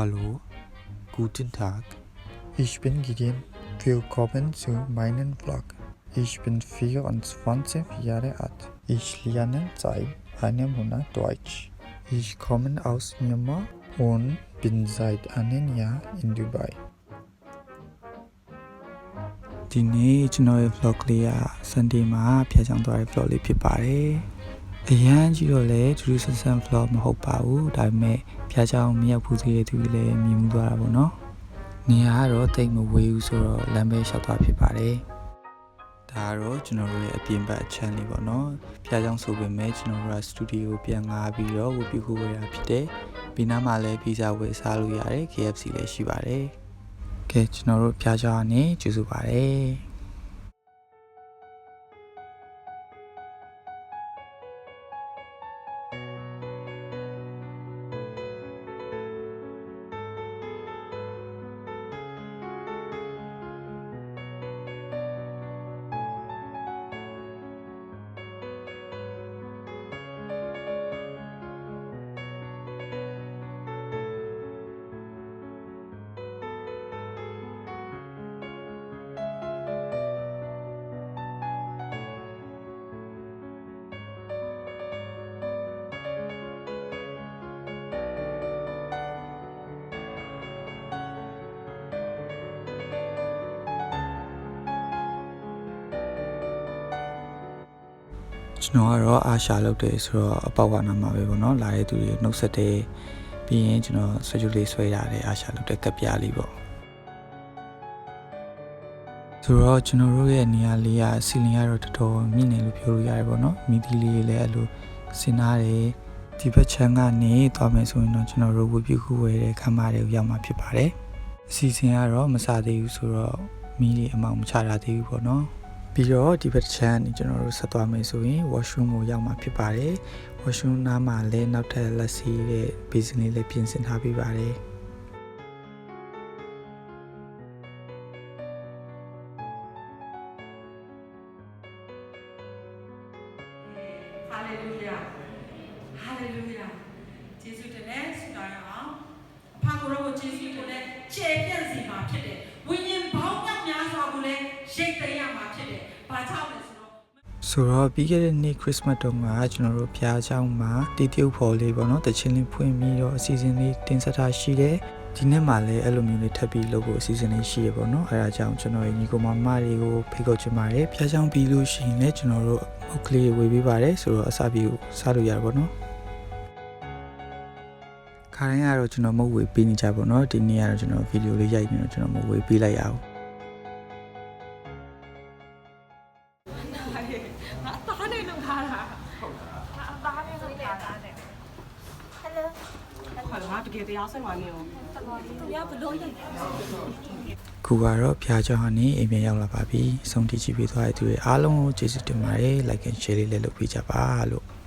Hallo, guten Tag. Ich bin Gideon. Willkommen zu meinem Vlog. Ich bin 24 Jahre alt. Ich lerne seit einem Monat Deutsch. Ich komme aus Myanmar und bin seit einem Jahr in Dubai. ဒီနေ့ကျွန်တော်ရဲ့ vlog လေးက Sunday မှာဖျက်ချောင်းသွားတဲ့ vlog လေးဖြစ်ပါတယ်။အရန်ကြီးတော့လေထူးထူးဆန်းဆန်း vlog မဟုတ်ပါဘူး။ဒါပေမဲ့ဖျက်ချောင်းမရောက်ဘူးသေးတဲ့သူတွေလည်းမြင်မှုသွားတာပေါ့နော်။နေရာကတော့တိတ်မဝေးဘူးဆိုတော့လမ်းပဲလျှောက်သွားဖြစ်ပါတယ်။ဒါကတော့ကျွန်တော်တို့ရဲ့အပြင်ဘက်အချမ်းလေးပေါ့နော်။ဖျက်ချောင်းဆိုပေမဲ့ကျွန်တော်တို့က studio ပြန်ငှားပြီးတော့ဝယ်ပြုခုဝယ်တာဖြစ်တယ်။ပြီးနားမှာလည်း pizza ဝယ်စားလို့ရတယ် KFC လည်းရှိပါတယ်။ကဲကျွန်တော်တို့ဖျားချောင်းကနေကျေးဇူးပါတယ်ကျွန်တော်ကတော့အာရှာလုပ်တယ်ဆိုတော့အပေါက်ဝါနာမှာပဲပေါ့နော်လာတဲ့သူတွေနှုတ်ဆက်တယ်ပြီးရင်ကျွန်တော်ဆွေးကြိုးလေးဆွဲရတယ်အာရှာလုပ်တဲ့ကပ်ပြားလေးပေါ့ဆိုတော့ကျွန်တော်တို့ရဲ့နေရာလေးကစီလင်ကတော့တော်တော်မြင့်နေလို့ပြောလို့ရတယ်ပေါ့နော်မိသီးလေးလည်းအဲ့လိုစင်နာတယ်ဒီဘက်ချမ်းကနေသွားမယ်ဆိုရင်တော့ကျွန်တော်တို့ဝပြခုဝဲတဲ့ခမ်းမတွေကိုရောက်မှာဖြစ်ပါတယ်အစီအစဉ်ကတော့မစားသေးဘူးဆိုတော့မီးတွေအမောင်မချတာသေးဘူးပေါ့နော်ပြီးတော့ဒီဘက်ချမ်းကျွန်တော်တို့ဆက်သွားမယ်ဆိုရင် washroom ကိုရောက်မှာဖြစ်ပါတယ် washroom နားမှာလည်းနောက်ထပ်လက်စီတဲ့ basin လေးလည်းပြင်ဆင်ထားပေးပါတယ်Hallelujah. ကျေးဇူးတင်တယ်ဆုတောင်းရအောင်အဖကိုရောကိုကျေးဇူးတင်တယ်ခြေပြန့်စီမှာဖြစ်တယ်ဝိညာဉ်ပေါင်းမြောက်များစွာကိုလည်းရိတ်သိမ်းရမှာဖြစ်တယ်ဘာကြောင့်လဲဆိုတော့ပြီးခဲ့တဲ့နေ့ Christmas တုန်းကကျွန်တော်တို့ဖျားเจ้าမှာတီးတရုပ်ဖော်လေးပေါ့နော်တချင်းလေးဖွင့်ပြီးတော့အစီအစဉ်လေးတင်ဆက်ထားရှိတယ်ဒီနေ့မှလည်းအဲ့လိုမျိုးလေးထပ်ပြီးလုပ်ဖို့အစီအစဉ်လေးရှိရပေါ့နော်အဲဒါကြောင့်ကျွန်တော်ညီကိုမမတွေကိုဖိတ်ခေါ်ချင်ပါတယ်ဖျားเจ้าပြီးလို့ရှိရင်လည်းကျွန်တော်တို့မုတ်ကလေးဝေပေးပါတယ်ဆိုတော့အစားပြီးစားလို့ရတယ်ပေါ့နော်ခါတိုင်းကတော့ကျွန်တော်မုတ်ဝေပေးနေကြပေါ့နော်ဒီနေ့ကတော့ကျွန်တော်ဗီဒီယိုလေးရိုက်နေတော့ကျွန်တော်မုတ်ဝေပေးလိုက်ရအောင်ခုကတော့ဖျားချောင်းကနေအိမ်ပြန်ရောက်လာပါပြီ။ဆုံးထိကြည့်ပေးသွားတဲ့သူတွေအားလုံးကိုကျေးဇူးတင်ပါတယ်။ Like and share လေးလည်းလုပ်ပေးကြပါလို့